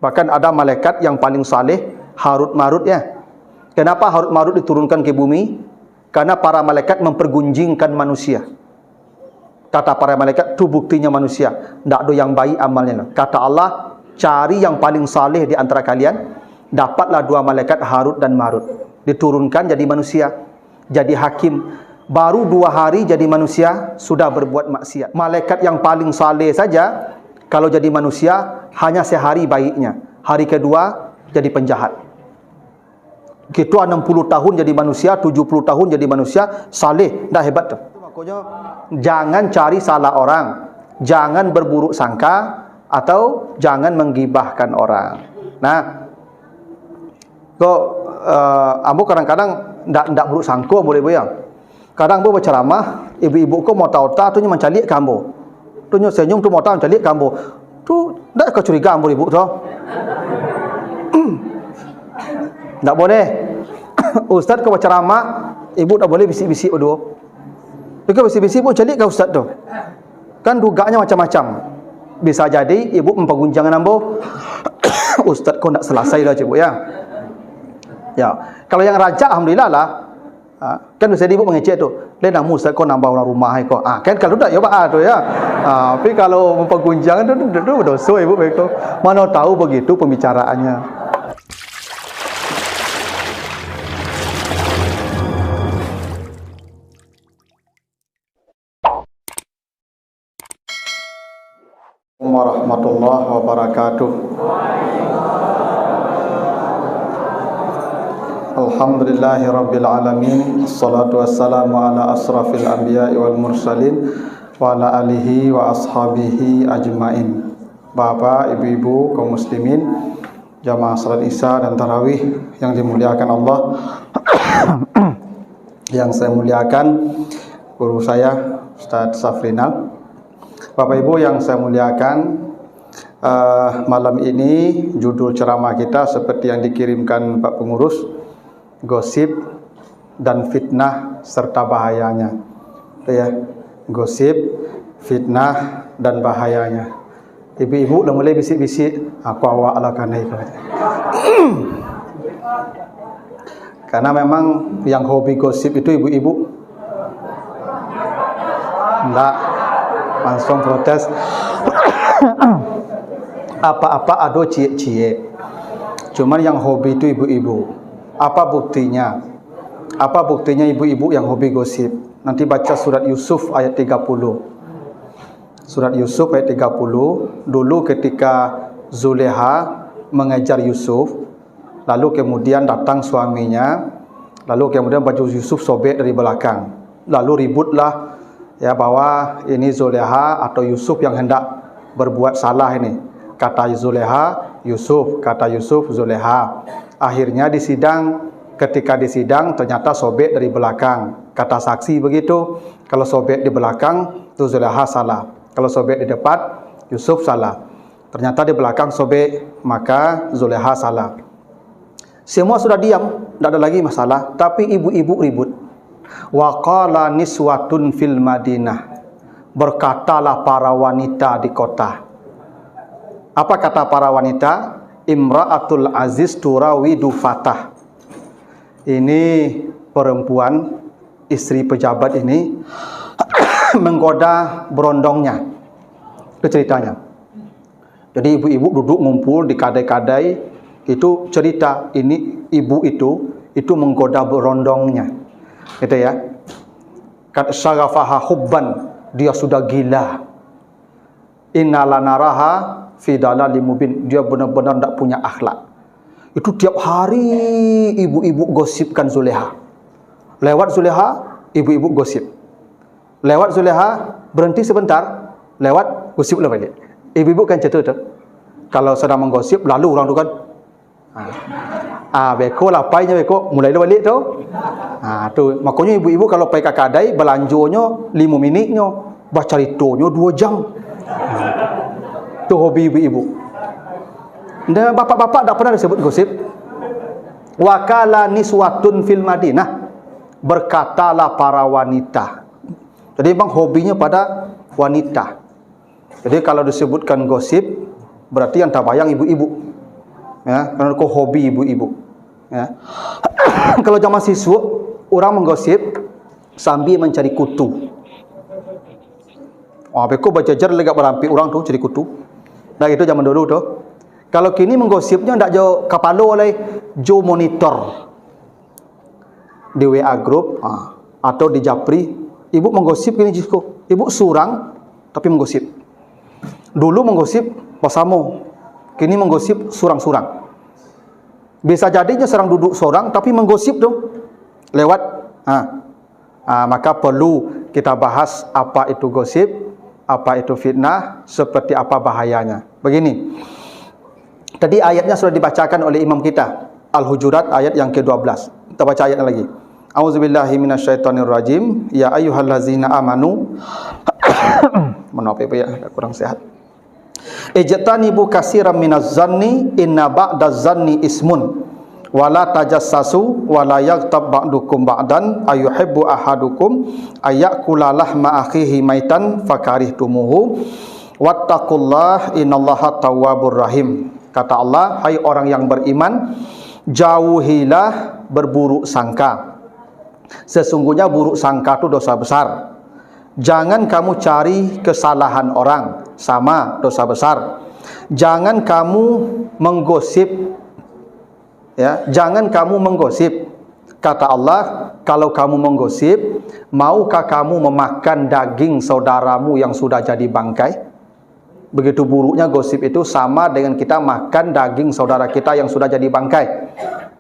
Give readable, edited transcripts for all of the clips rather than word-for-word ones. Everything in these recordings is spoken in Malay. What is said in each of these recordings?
Bahkan ada malaikat yang paling saleh, Harut Marut ya. Kenapa Harut Marut diturunkan ke bumi? Karena para malaikat mempergunjingkan manusia. Kata para malaikat, itu buktinya manusia tidak ada yang baik amalnya. Kata Allah, cari yang paling saleh di antara kalian. Dapatlah dua malaikat Harut dan Marut. Diturunkan jadi manusia, jadi hakim. Baru 2 hari jadi manusia sudah berbuat maksiat. Malaikat yang paling saleh saja kalau jadi manusia hanya sehari baiknya. Hari kedua jadi penjahat. Gitu 60 tahun jadi manusia, 70 tahun jadi manusia, saleh, dah hebat tu. Makanya jangan cari salah orang, jangan berburuk sangka atau jangan menggibahkan orang. Nah, kok ambo kadang-kadang ndak buruk sangka boleh boyang. Kadang ambo berceramah, ibu-ibu ko mau tahu tu nya mencalik ke ambo. Tu nya senyum tu mau tahu mencalik ke ambo. Tu ndak kau curiga ambo ibu tu. Ndak boleh. Ustaz kau berceramah, ibu tak boleh bisik-bisik berdua. Jika bisik-bisik pun calik ke ustaz tu. Kan duganya macam-macam. Bisa jadi ibu mempergunjangkan ambo. Ustaz kau nak selesai dah ibu ya. Ya, kalau yang raja alhamdulillah lah. Kan bisa ibu mengecek tu. Lain namu ustaz kau nambah orang rumah kau. Kan kalau tak ya pak tu ya. Tapi kalau mempergunjangkan tu berdosa ibu begitu. Mana tahu begitu pembicaraannya. Warahmatullahi wabarakatuh. Alhamdulillahi rabbil alamin. Assalatu wassalamu ala asrafil anbiya'i wal mursalin wa ala alihi wa ashabihi ajmain. Bapak, ibu-ibu, kaum muslimin, jamaah salat Isya dan tarawih yang dimuliakan Allah. Yang saya muliakan guru saya Ustaz Safrinal. Bapak Ibu yang saya muliakan, malam ini judul ceramah kita seperti yang dikirimkan Pak Pengurus, gosip dan fitnah serta bahayanya. Ya, gosip, fitnah dan bahayanya. Ibu-ibu dah mulai bisik-bisik, aku awak lah kanai. Karena memang yang hobi gosip itu ibu-ibu. Enggak. Langsung protes. Apa-apa ada cie-cie. Cuman yang hobi itu ibu-ibu. Apa buktinya? Apa buktinya ibu-ibu yang hobi gosip? Nanti baca surat Yusuf ayat 30. Surat Yusuf ayat 30. Dulu ketika Zuleha mengejar Yusuf, lalu kemudian datang suaminya, lalu kemudian baju Yusuf sobek dari belakang. Lalu ributlah ya bahwa ini Zuleha atau Yusuf yang hendak berbuat salah ini. Kata Zuleha, Yusuf, kata Yusuf, Zuleha. Akhirnya di sidang, ketika di sidang ternyata sobek dari belakang. Kata saksi begitu, kalau sobek di belakang itu Zuleha salah. Kalau sobek di depan Yusuf salah. Ternyata di belakang sobek, maka Zuleha salah. Semua sudah diam, tidak ada lagi masalah, tapi ibu-ibu ribut. Wa qala niswatun fil Madinah, berkatalah para wanita di kota. Apa kata para wanita? Imra'atul aziz turawidu fatah. Ini perempuan, istri pejabat ini menggoda berondongnya. Itu ceritanya. Jadi ibu-ibu duduk ngumpul di kadai-kadai, itu cerita ini ibu itu menggoda berondongnya. Gitu ya. Kat syarafaha hubban, dia sudah gila. Innalanaraha fi dalalin mubin, dia benar-benar tidak punya akhlak. Itu tiap hari ibu-ibu gosipkan Zuleha. Lewat Zuleha, ibu-ibu gosip. Lewat Zuleha, berhenti sebentar, lewat gosip balik. Ibu-ibu kan cerita tu. Kalau sedang menggosip, lalu orang tu kan beko lah painya beko mulai balik tu. Tu makanya ibu-ibu kalau pai ke kadai belanjonya 5 minitnya, baca ceritanya 2 jam. Tu hobi ibu-ibu. Dan bapak-bapak tak pernah disebut gosip. Wakala niswatun fil Madinah, berkatalah para wanita. Jadi memang hobinya pada wanita. Jadi kalau disebutkan gosip, berarti yang terbayang ibu-ibu. Ya, karena kau hobi ibu-ibu. Ya. Kalau zaman siswa, orang menggosip sambil mencari kutu. Beko berjajar lega berampi orang tu cari kutu. Nah itu zaman dulu tu. Kalau kini menggosipnya ndak jauh kapalo oleh jo monitor di WA group atau di Japri. Ibu menggosip kini jisko. Ibu surang tapi menggosip. Dulu menggosip pasamo. Kini menggosip surang-surang. Bisa jadinya serang duduk seorang tapi menggosip tu lewat. Maka perlu kita bahas apa itu gosip, apa itu fitnah, seperti apa bahayanya. Begini. Tadi ayatnya sudah dibacakan oleh imam kita, Al-Hujurat ayat yang ke-12. Kita baca ayatnya lagi. A'udzubillahi minasyaitonirrajim. Ya ayyuhallazina amanu. Maaf ya, kurang sehat. Ijtanibu katsiran minaz zanni inna ba'daz zanni ismun wala tajassasu wala yaghtab ba'dukum ba'dan ayuhibbu ahadukum ayyakula lahma akhihi maitan fakarihtumuhu wattaqullah innallaha tawwabur rahim. Kata Allah, hai orang yang beriman, jauhilah berburuk sangka. Sesungguhnya buruk sangka itu dosa besar. Jangan kamu cari kesalahan orang, sama dosa besar. Jangan kamu menggosip, ya, jangan kamu menggosip. Kata Allah, kalau kamu menggosip, maukah kamu memakan daging saudaramu yang sudah jadi bangkai? Begitu buruknya gosip itu, sama dengan kita makan daging saudara kita yang sudah jadi bangkai.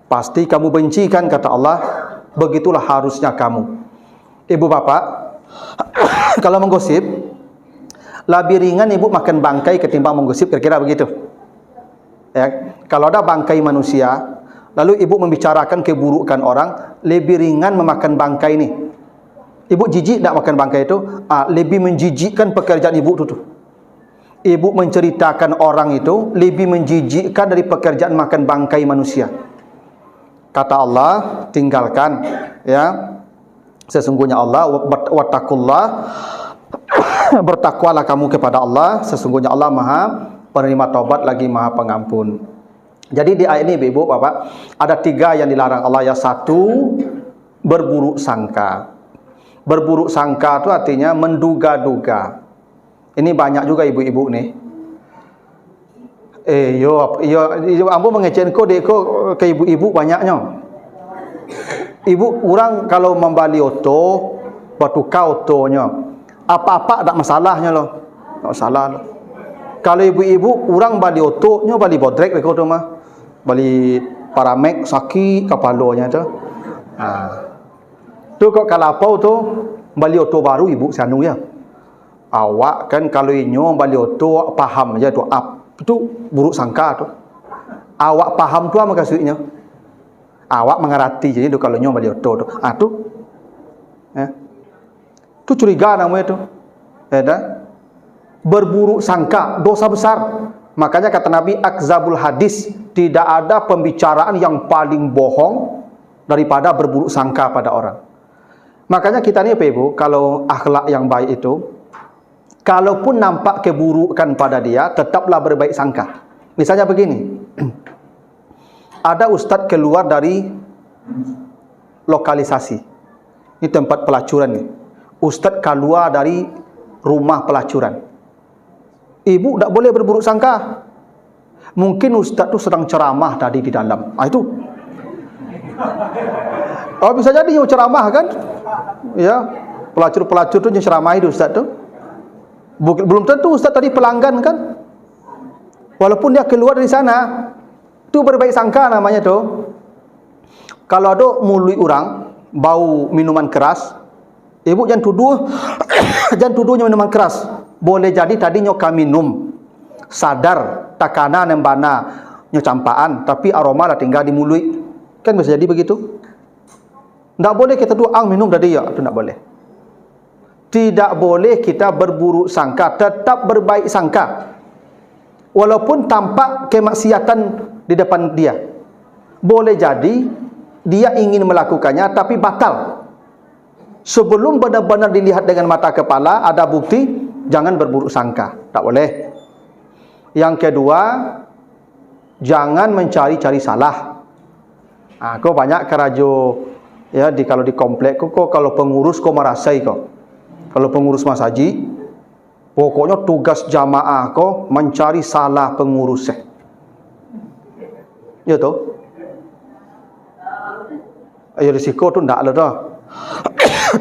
Pasti kamu benci kan, kata Allah. Begitulah harusnya kamu. Ibu bapak, kalau menggosip, lebih ringan ibu makan bangkai ketimbang menggosip, kira-kira begitu. Ya, kalau ada bangkai manusia, lalu ibu membicarakan keburukan orang, lebih ringan memakan bangkai ini. Ibu jijik tak makan bangkai itu? Lebih menjijikkan pekerjaan ibu itu. Ibu menceritakan orang itu lebih menjijikkan dari pekerjaan makan bangkai manusia. Kata Allah, tinggalkan, ya. Sesungguhnya Allah, wattaqullah, bertakwalah kamu kepada Allah. Sesungguhnya Allah Maha penerima taubat lagi Maha pengampun. Jadi di ayat ini ibu bapak ada 3 yang dilarang Allah. Ya, 1, berburuk sangka. Berburuk sangka itu artinya menduga-duga. Ini banyak juga ibu-ibu nih. Yo ambo mengecen ko deko ke ibu-ibu banyaknya. Ibu orang kalau membali oto, batu kau otonya, apa-apa tak masalahnya loh. Tak masalah loh. Kalau ibu-ibu orang bali otonya bali bodrek deko tu mah. Bali paramek sakit kepalanya tu. Tu kok kalapau tu bali oto baru ibu sanu ya. Awak kan kalau inyo bali oto paham aja tu itu buruk sangka tu. Awak paham tu apa maksudnya? Awak mengerti jadi tu kalau inyo bali oto tu. Tu. Tu curiga namanya tu. Ada berburuk sangka, dosa besar. Makanya kata Nabi akzabul hadis, tidak ada pembicaraan yang paling bohong daripada berburuk sangka pada orang. Makanya kita ni apa ibu, kalau akhlak yang baik itu, kalaupun nampak keburukan pada dia, tetaplah berbaik sangka. Misalnya begini, ada ustaz keluar dari lokalisasi, ini tempat pelacuran nih. Ustaz keluar dari rumah pelacuran. Ibu tak boleh berburuk sangka. Mungkin ustaz tu sedang ceramah tadi di dalam. Itu. Bisa jadi yang ceramah kan? Ya, pelacur-pelacur tu yang ceramah itu ustaz tu. Belum tentu ustaz tadi pelanggan kan? Walaupun dia keluar dari sana, tu berbaik sangka namanya tu. Kalau ada mulut orang bau minuman keras, ibu jangan tuduh jangan tuduhnya minuman keras. Boleh jadi tadi nyoka minum, sadar takana nembana nyocampaan, tapi aroma dah tinggal di mulut. Kan bisa jadi begitu. Tak boleh kita tuang minum tadi ya, itu tak boleh. Tidak boleh kita berburuk sangka, tetap berbaik sangka. Walaupun tampak kemaksiatan di depan dia. Boleh jadi dia ingin melakukannya tapi batal. Sebelum benar-benar dilihat dengan mata kepala, ada bukti, jangan berburuk sangka. Tak boleh. Yang kedua, jangan mencari-cari salah. Kau banyak kerajo ya kalau di komplek kau kalau pengurus kau merasai kau. Kalau pengurus masjid, pokoknya tugas jamaah kau mencari salah pengurus. Ya toh? Ayo risiko tu ndak lah dah.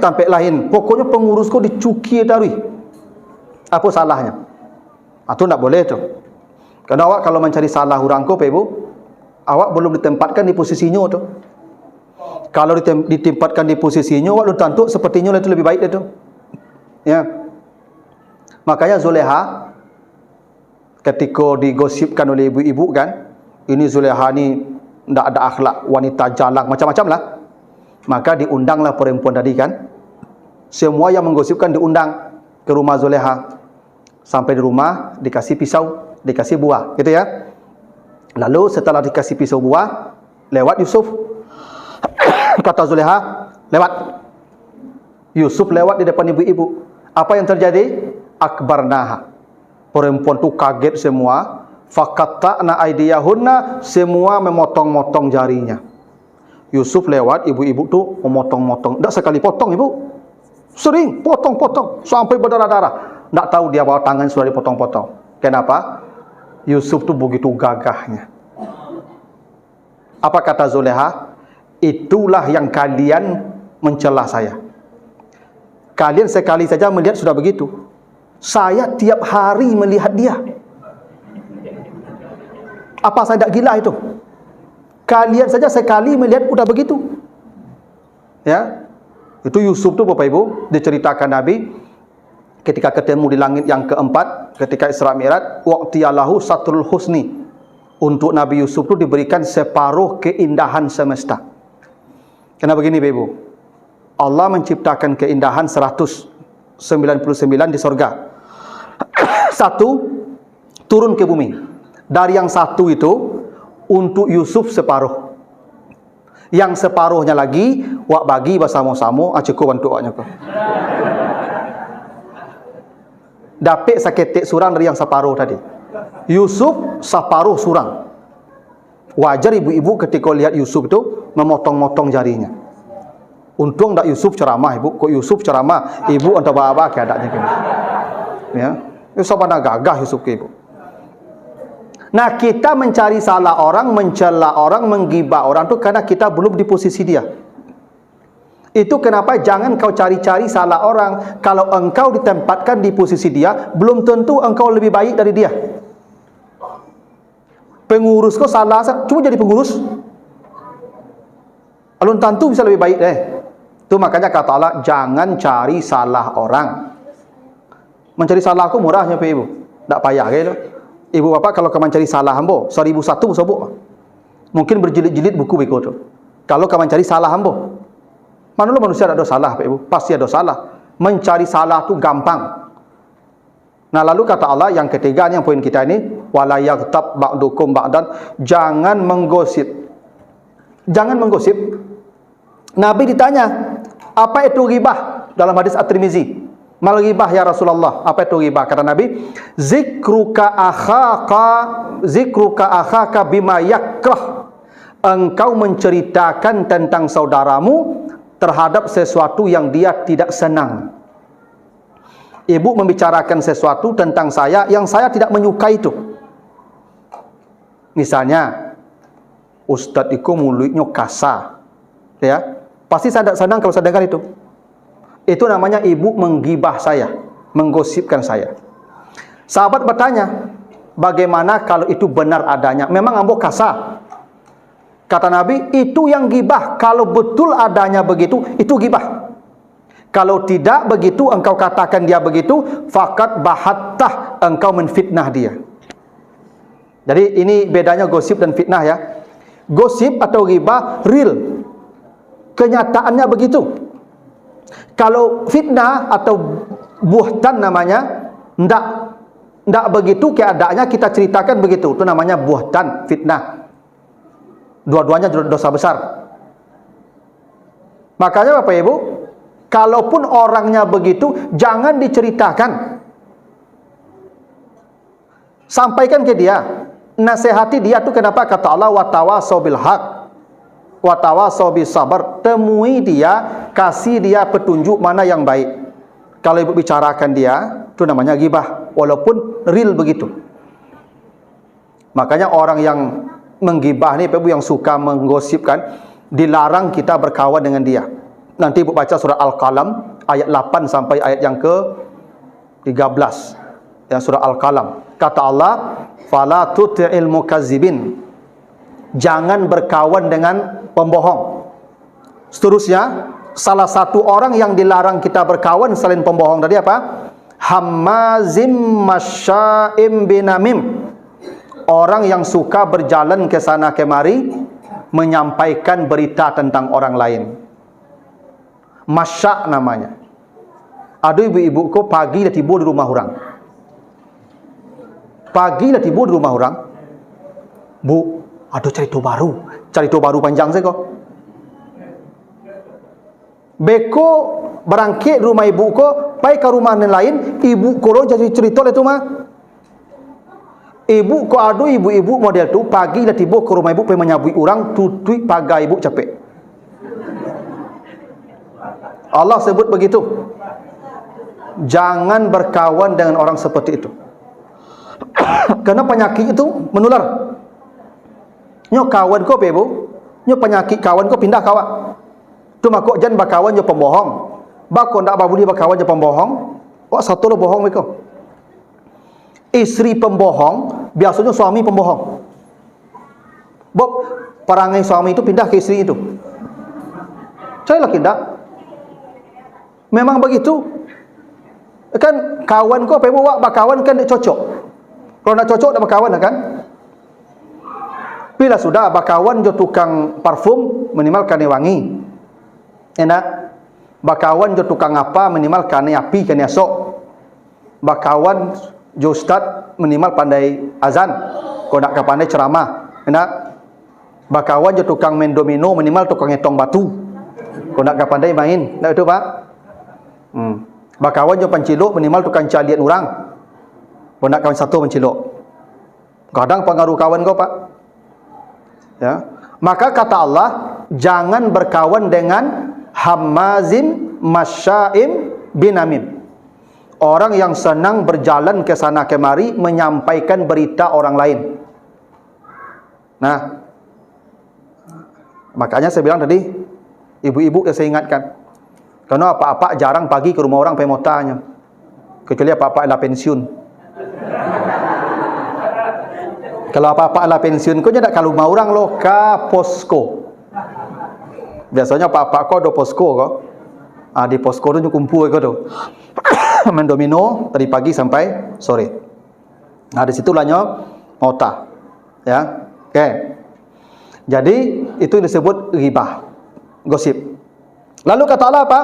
Tampik lain, pokoknya pengurus kau dicuki tadi. Apa salahnya? Itu ndak boleh tu. Karena awak kalau mencari salah orang kau, Ibu, awak belum ditempatkan di posisinya tu. Kalau ditempatkan di posisinya, awak lu tentu sepertinya itu lebih baik itu. Ya. Makanya Zulaiha ketika digosipkan oleh ibu-ibu kan, ini Zulaiha ni ndak ada akhlak, wanita jalang, macam-macam lah. Maka diundanglah perempuan tadi kan. Semua yang menggosipkan diundang ke rumah Zulaiha. Sampai di rumah dikasih pisau, dikasih buah, gitu ya. Lalu setelah dikasih pisau buah, lewat Yusuf. Kata Zulaiha, lewat. Yusuf lewat di depan ibu-ibu. Apa yang terjadi? Akbarnaha. Perempuan tu kaget semua. Faqatta'na aydiyahunna, semua memotong-motong jarinya. Yusuf lewat, ibu-ibu tu memotong-motong. Tak sekali potong, ibu. Sering potong-potong sampai berdarah-darah. Tak tahu dia bawa tangan sudah dipotong-potong. Kenapa? Yusuf tu begitu gagahnya. Apa kata Zulaiha? Itulah yang kalian mencela saya. Kalian sekali saja melihat sudah begitu. Saya tiap hari melihat dia. Apa saya tidak gila itu? Kalian saja sekali melihat sudah begitu. Ya, itu Yusuf tu Bapak Ibu diceritakan Nabi ketika ketemu di langit yang keempat, ketika Isra Mi'raj, waqtiyalahu satrul husni. Untuk Nabi Yusuf itu diberikan separuh keindahan semesta. Karena begini Bapak Ibu, Allah menciptakan keindahan 199 di sorga. Satu turun ke bumi. Dari yang satu itu untuk Yusuf separuh. Yang separuhnya lagi wak bagi bersama-sama, cukup untuk waknya kau. Dapat saketik surang dari yang separuh tadi. Yusuf separuh surang. Wajar ibu-ibu ketika lihat Yusuf itu memotong-motong jarinya. Untung tak Yusuf ceramah, ibu. Kok Yusuf ceramah, ibu entah apa keadaannya kan. Ya, Yusuf mana gagah Yusuf ke ibu. Nah, kita mencari salah orang, mencela orang, menggibah orang tu karena kita belum di posisi dia. Itu kenapa jangan kau cari-cari salah orang. Kalau engkau ditempatkan di posisi dia, belum tentu engkau lebih baik dari dia. Pengurus kau salah, cuma jadi pengurus. Belum tentu bisa lebih baik deh. Itu makanya kata Allah, jangan cari salah orang. Mencari salah aku murahnya Pak Ibu. Tak payah gitu. Ibu bapak kalau kau mencari salah hambo, 1001 sobok. Mungkin berjilid-jilid buku begitu tu. Kalau kau mencari salah hambo. Mana lu manusia ada salah Pak Ibu? Pasti ada salah. Mencari salah tu gampang. Nah, lalu kata Allah yang ketiga ni, yang poin kita ini, wala yaghtab ba'dukum ba'dan, jangan menggosip. Jangan menggosip. Nabi ditanya, apa itu ghibah? Dalam hadis At-Tirmizi. Mal ghibah ya Rasulullah? Apa itu ghibah? Kata Nabi, zikruka akhaka bima yakrah. Engkau menceritakan tentang saudaramu terhadap sesuatu yang dia tidak senang. Ibu membicarakan sesuatu tentang saya yang saya tidak menyukai itu. Misalnya, Ustadz itu mulutnya kasar, ya, pasti saya tidak senang kalau saya dengar itu. Itu namanya ibu menggibah saya, menggosipkan saya. Sahabat bertanya, bagaimana kalau itu benar adanya? Memang ambo kasar. Kata Nabi, itu yang gibah. Kalau betul adanya begitu, itu gibah. Kalau tidak begitu, engkau katakan dia begitu, faqad bahattah, engkau menfitnah dia. Jadi ini bedanya gosip dan fitnah ya. Gosip atau ghibah real, kenyataannya begitu. Kalau fitnah atau buhtan namanya, ndak begitu keadaannya, kita ceritakan begitu. Itu namanya buhtan, fitnah. Dua-duanya dosa besar. Makanya Bapak Ibu, kalaupun orangnya begitu, jangan diceritakan. Sampaikan ke dia. nasihati dia tu kenapa? Kata Allah, wa tawasau bil haq wa tawasau bis sabar. Temui dia, kasih dia petunjuk mana yang baik. Kalau ibu bicarakan dia, itu namanya ghibah, walaupun real begitu. Makanya orang yang menggibah ni, ibu yang suka menggosipkan, dilarang kita berkawan dengan dia. Nanti ibu baca surah Al-Qalam ayat 8 sampai ayat yang ke-13. Ya, surah Al-Qalam. Kata Allah, fala tuti'il mukazzibin. Jangan berkawan dengan pembohong. Seterusnya, salah satu orang yang dilarang kita berkawan selain pembohong tadi apa? Hammazim masya'im binamim. Orang yang suka berjalan ke sana kemari menyampaikan berita tentang orang lain. Masya' namanya. Ada ibu-ibu ko pagi dah tiba di rumah orang. Pagi dah tiba di rumah orang. Bu, ada cerita baru. Cerita baru panjang saya kok. Beko berangkit rumah ibu ko, pai ke rumah lain, ibu ko jadi cerita le tu mah. Ibu ko adu ibu-ibu model tu pagi dah tiba ke rumah ibu pai menyabui orang, tutui pagai ibu capek. Allah sebut begitu. Jangan berkawan dengan orang seperti itu. Kerana penyakit itu menular. Nyo kawan ko pe bu, nyo penyakit kawan ko pindah kawan. Tu makok jan berkawan je pembohong. Bako ndak babuli berkawan je pembohong. Wak satu lo bohong mereka. Isteri pembohong, biasanya suami pembohong. Bob, perangai suami itu pindah ke isteri itu. Saya lagi tak. Memang begitu. Kan kawan kau pe buat berkawan kan dia cocok. Kalau nak cocok nak berkawan kan? Bila sudah berkawan jo tukang parfum minimal kane wangi. Enak. Berkawan jo tukang apa minimal kane api kane esok. Berkawan jo ustaz minimal pandai azan. Kau nak pandai ceramah. Enak. Berkawan jo tukang main domino minimal tukang ngetong batu. Kau nak pandai main. Nak itu Pak? Berkawan jo panciluk minimal tukang calian orang. Kau nak kawan satu panciluk. Kadang pengaruh kawan kau Pak. Ya. Maka kata Allah, jangan berkawan dengan hammazim masya'im binamim. Orang yang senang berjalan ke sana kemari menyampaikan berita orang lain. Nah, makanya saya bilang tadi, ibu-ibu yang saya ingatkan, karena apa-apa jarang pagi ke rumah orang pemotanya, kecuali apa-apa adalah pensiun. Kalau apa-apa adalah pensiun, kau tidak kalau mau orang lo ke posko. Biasanya apa-apa kau do posko kau. Di posko tu kumpul kau tu. Main domino dari pagi sampai sore. Nah di situ lahnya mota. Ya. Oke. Jadi itu disebut ghibah, gosip. Lalu kata Allah apa?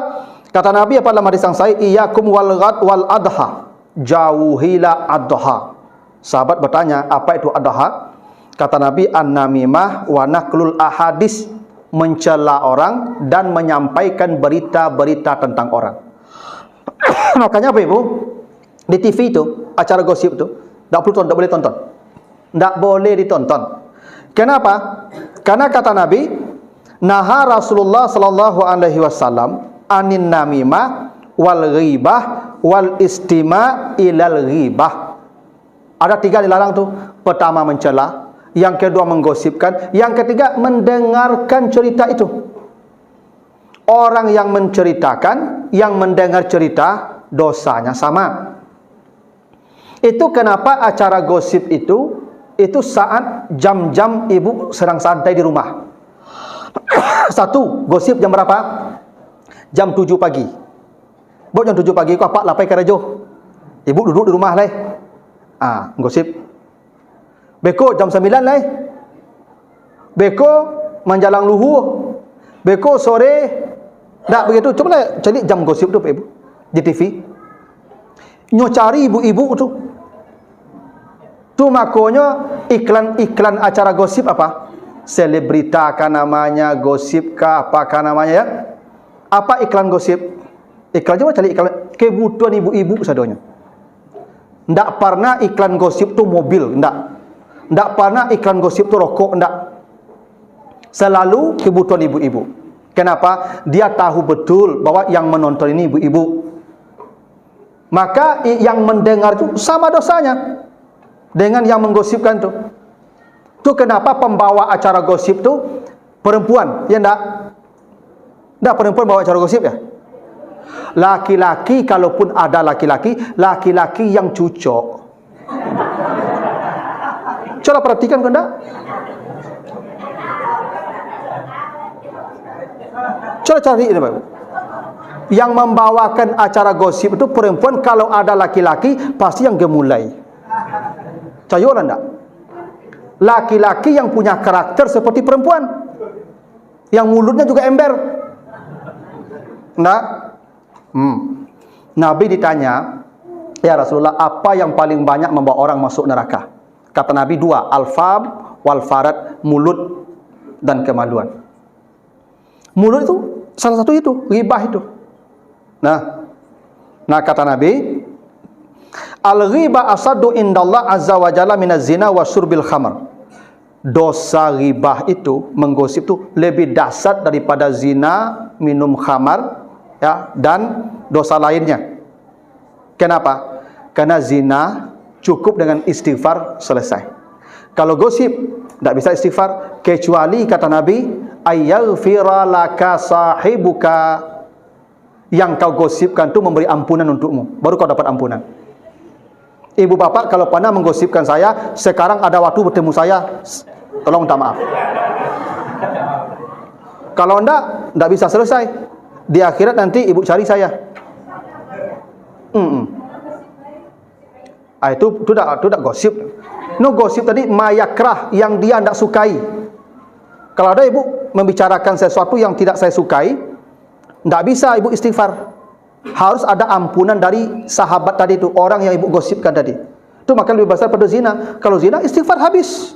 Kata Nabi apa dalam hadis yang sahih, iyyakum wal ghad wal adha. Jauhilah adha. Sahabat bertanya, apa itu adha? Kata Nabi, an-namimah wa naqlul ahadis, mencela orang dan menyampaikan berita-berita tentang orang. Makanya apa Ibu? Di TV itu, acara gosip itu, tak boleh tonton. Tak boleh ditonton. Kenapa? Karena kata Nabi, naha Rasulullah sallallahu alaihi wasallam anin namimah wal ghibah wal istima' ilal ghibah. Ada 3 dilarang tu. Pertama mencela, yang kedua menggosipkan, yang ketiga mendengarkan cerita itu. Orang yang menceritakan, yang mendengar cerita, dosanya sama. Itu kenapa acara gosip itu saat jam-jam ibu sedang santai di rumah. Satu, gosip jam berapa? Jam 7 pagi. Buat jam 7 pagi, kau apa lapai ke rejo? Ibu duduk di rumah lah. Gosip. Beko jam 9 lah. Beko menjalang luhur. Beko sore. Tak begitu. Coba lah cari jam gosip tu Ibu di TV. Nyo cari ibu-ibu tu. Tu makanya iklan-iklan acara gosip apa? Selebrita kah namanya, gosip kah apa kah namanya ya? Apa iklan gosip? Iklan coba cari iklan kebutuhan ibu-ibu sadonya. Ndak pernah iklan gosip tu mobil, ndak. Tak pernah iklan gosip tu rokok, tak. Selalu kebutuhan ibu-ibu. Kenapa? Dia tahu betul bahwa yang menonton ini ibu-ibu. Maka yang mendengar itu sama dosanya dengan yang menggosipkan tu. Tu kenapa pembawa acara gosip tu perempuan, ya enggak? Enggak, perempuan bawa acara gosip ya? Laki-laki, kalaupun ada laki-laki yang cucok. Coba perhatikan ke enggak? Coba cari ini, Bapak. Yang membawakan acara gosip itu perempuan, kalau ada laki-laki pasti yang gemulai. Cayolah enggak? Laki-laki yang punya karakter seperti perempuan, yang mulutnya juga ember. Enggak? Nabi ditanya, ya Rasulullah, apa yang paling banyak membawa orang masuk neraka? Kata Nabi dua, al-fam wal farad, mulut dan kemaluan. Mulut itu salah satu itu, ghibah itu. Nah kata Nabi, al-ghibah asadu indallah azza wa jalla minaz zina wa syurbil khamar. Dosa ghibah itu, menggosip itu lebih dahsyat daripada zina, minum khamar, ya, dan dosa lainnya. Kenapa? Karena zina cukup dengan istighfar selesai. Kalau gosip tidak bisa istighfar, kecuali kata Nabi, ayyaghfira laka sahibuka, yang kau gosipkan itu memberi ampunan untukmu, baru kau dapat ampunan. Ibu bapak kalau pernah menggosipkan saya, sekarang ada waktu bertemu saya, tolong minta maaf. Kalau tidak bisa selesai. Di akhirat nanti ibu cari saya. Itu tak gosip. No, gosip tadi mayakrah, yang dia tidak sukai. Kalau ada ibu membicarakan sesuatu yang tidak saya sukai, tidak bisa ibu istighfar. Harus ada ampunan dari sahabat tadi itu, orang yang ibu gosipkan tadi. Itu maka lebih besar pada zina. Kalau zina istighfar habis.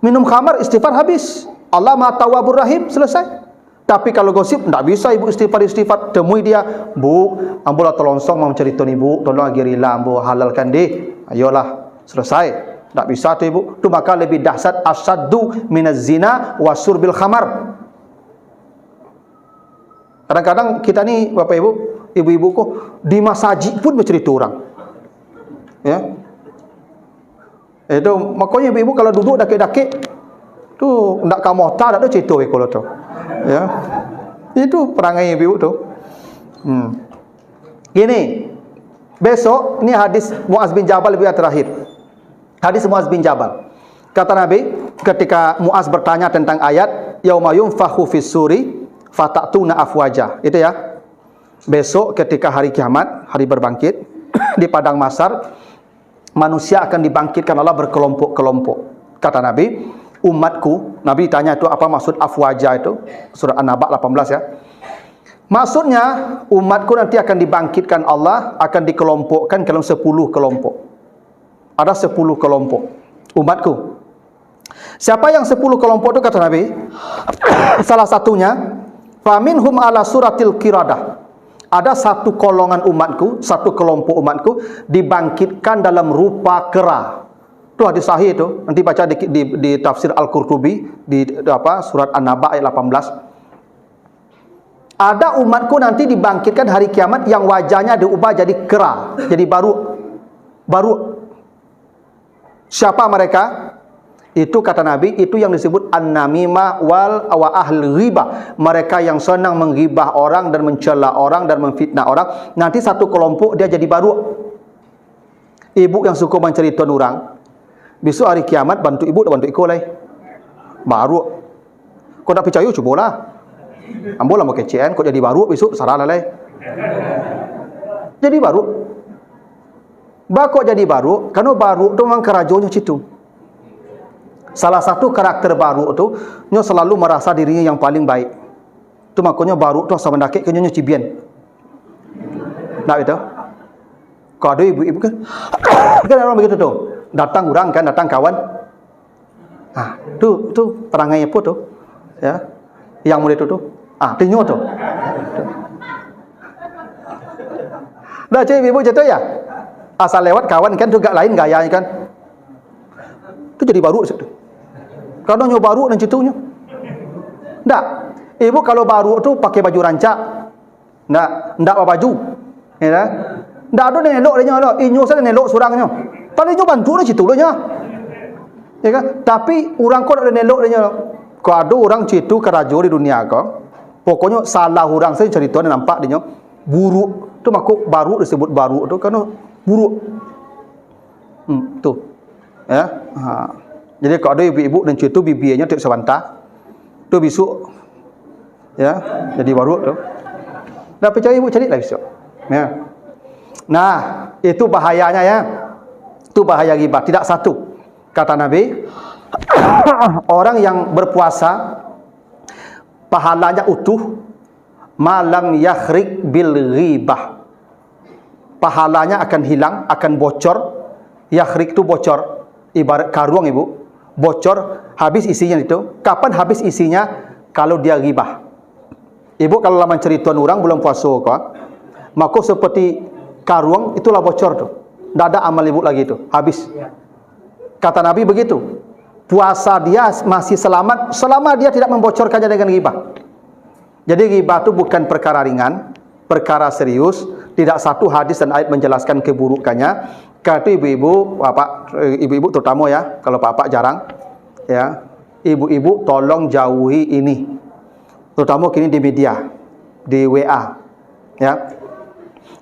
Minum khamar istighfar habis. Allah Maha Tawwabur Rahim, selesai. Tapi kalau gosip tidak bisa ibu istighfar. Temui dia, bu, ambolah tolongsong mau cerita ibu, tolong agirila ambo halalkan deh. Ayolah, selesai. Tak bisa tu ibu. Tu maka lebih dahsyat asyaddu minaz zina wa syurbil khamar. Kadang-kadang kita ni bapak ibu, ibu-ibu kok di masjid pun bercerita orang. Ya. Itu makanya ibu-ibu kalau duduk dakik-dakik tu ndak kamu tak ada cerita kalau tu. Ya. Itu perangai ibu-ibu tu. Gini. Besok ni hadis Muaz bin Jabal lebih terakhir. Hadis Muaz bin Jabal. Kata Nabi ketika Muaz bertanya tentang ayat yauma yunfakhu fis suri fatatuna afwaja. Itu ya. Besok ketika hari kiamat, hari berbangkit di padang mahsyar, manusia akan dibangkitkan Allah berkelompok-kelompok. Kata Nabi, umatku, Nabi tanya itu apa maksud afwaja itu? Surah An-Naba 18 ya. Maksudnya umatku nanti akan dibangkitkan Allah, akan dikelompokkan dalam 10 kelompok. Ada 10 kelompok umatku. Siapa yang 10 kelompok itu kata Nabi? Salah satunya faminhum ala suratil qiradah. Ada satu golongan umatku, satu kelompok umatku dibangkitkan dalam rupa kera. Itu hadis sahih itu. Nanti baca di tafsir Al-Qurtubi di surat An-Naba ayat 18. Ada umatku nanti dibangkitkan hari kiamat yang wajahnya diubah jadi kera, jadi baru. Siapa mereka? Itu kata Nabi, itu yang disebut an-namimah wal ahl ghibah. Mereka yang senang menggibah orang dan mencela orang dan memfitnah orang. Nanti satu kelompok dia jadi baru. Ibu yang suka menceritakan orang, besok hari kiamat bantu ibu dan bantu ikolai. Baru. Kau tak percaya cubalah. Ambolah mau kecen, kau jadi baru besok salah lalai. Jadi baru. Bako jadi baru, karena baru tu memang kerajonya situ. Salah satu karakter baru tu, nyo selalu merasa dirinya yang paling baik. Tu makanya baru tu sama mendakik kenyo cibian. Nak itu? Kau ada ibu-ibu kan? Kan orang begitu tu. Datang orang kan, datang kawan. Tu perangai apa tu? Ya. Yang mulai tu. Tinyo tu. Dah cik ibu jatuh ya? Asal lewat kawan kan juga lain gayanya kan. tu jadi baru situ. Kalau nyo baru dan citunya. Ndak. Ibu kalau baru tu pakai baju rancak. Ndak bawa baju. Ya dah. Ndak ada nelok dia nyo. Inyo saya nelok surangnya. Paling nyo bantu dah citu nya. Ya kan? Tapi orang kau ada nelok dia nyo. Kau ada orang citu kerajo di dunia kau. Pokoknya salah orang saya cerita nampak dia nyo. Buruk tu makuk baru disebut baru tu kan buruk. Tu. Ya. Ha. Jadi kalau ada ibu-ibu dan cucu bibinya tidak sebantah, tu besok, ya, jadi baru tu. Dah percaya ibu cari lah besok. Ya. Nah, itu bahayanya ya. Itu bahaya ghibah. Tidak satu. Kata Nabi, orang yang berpuasa pahalanya utuh, malam yakhrik bil ghibah. Pahalanya akan hilang, akan bocor. Yakhrik tu bocor. Ibarat karung ibu. Bocor, habis isinya itu. Kapan habis isinya? Kalau dia ghibah. Ibu kalau lama cerituan orang belum puasa kok, maka seperti karung itulah bocor tu. Tidak ada amal ibu lagi tu. Habis. Kata Nabi begitu. Puasa dia masih selamat selama dia tidak membocorkannya dengan ghibah. Jadi ghibah tu bukan perkara ringan, perkara serius. Tidak satu hadis dan ayat menjelaskan keburukannya. Kata ibu-ibu, bapak, ibu-ibu terutama ya, kalau bapak jarang, ya, ibu-ibu tolong jauhi ini, terutama kini di media, di WA, ya,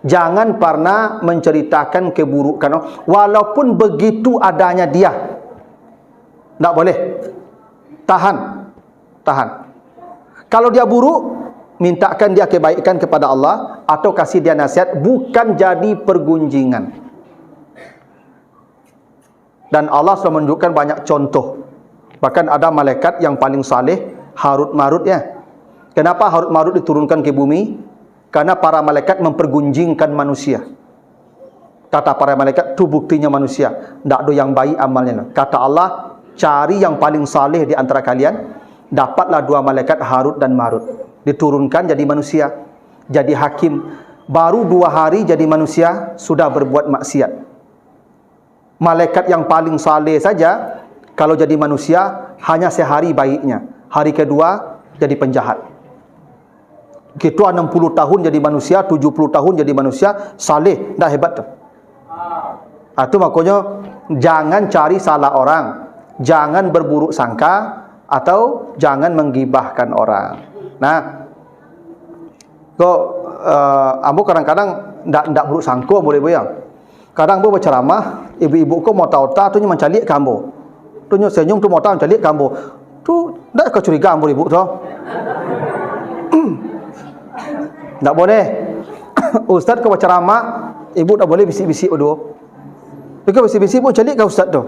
jangan pernah menceritakan keburukan, walaupun begitu adanya dia, tak boleh, tahan. Kalau dia buruk, mintakan dia kebaikan kepada Allah atau kasih dia nasihat, bukan jadi pergunjingan. Dan Allah sudah menunjukkan banyak contoh. Bahkan ada malaikat yang paling saleh, Harut Marut ya. Kenapa Harut Marut diturunkan ke bumi? Karena para malaikat mempergunjingkan manusia. Kata para malaikat, itu buktinya manusia. Tak ada yang baik amalnya. Kata Allah, cari yang paling saleh di antara kalian. Dapatlah dua malaikat Harut dan Marut. Diturunkan jadi manusia. Jadi hakim. Baru 2 hari jadi manusia, sudah berbuat maksiat. Malaikat yang paling saleh saja, kalau jadi manusia, hanya sehari baiknya. Hari kedua, jadi penjahat. Kita 60 tahun jadi manusia, 70 tahun jadi manusia, saleh, dah hebat tu. Itu makanya, jangan cari salah orang. Jangan berburuk sangka, atau jangan menggibahkan orang. Nah, kok, ambo kadang-kadang tak buruk sangka boleh bayang. Kadang bo berceramah, ibu-ibu ko mau tahu-tahu tu nya mencalik kambo. Tu nya senyum tu mau tahu mencalik kambo. Tu dak kau curiga ambo ibu tu. Tak boleh. Ustaz ko berceramah, ibu tak boleh bisik-bisik dulu. Jika bisik-bisik pun calik ke ustaz tu.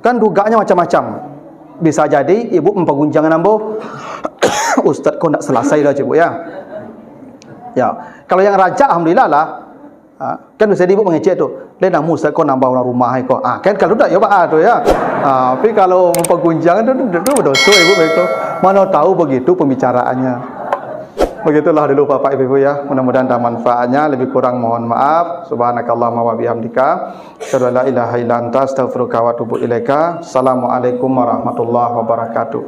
Kan duganya macam-macam. Bisa jadi ibu mempergunjangan ambo. Ustaz ko nak selesai dah ibu ya. Ya, kalau yang raja alhamdulillah lah. Kan bisa ibu mengecek tu. Lain namu ustaz kau nambah orang rumah hai kau. Kan kalau tak ya pak tu ya. Tapi kalau mempergunjangan tu berdosa ibu begitu. Mana tahu begitu pembicaraannya. Begitulah dulu Bapak Ibu ya. Mudah-mudahan ada manfaatnya. Lebih kurang mohon maaf. Subhanakallahumma wa bihamdika. Asyhadu an la ilaha illa anta astaghfiruka wa atubu ilaika. Assalamualaikum warahmatullahi wabarakatuh.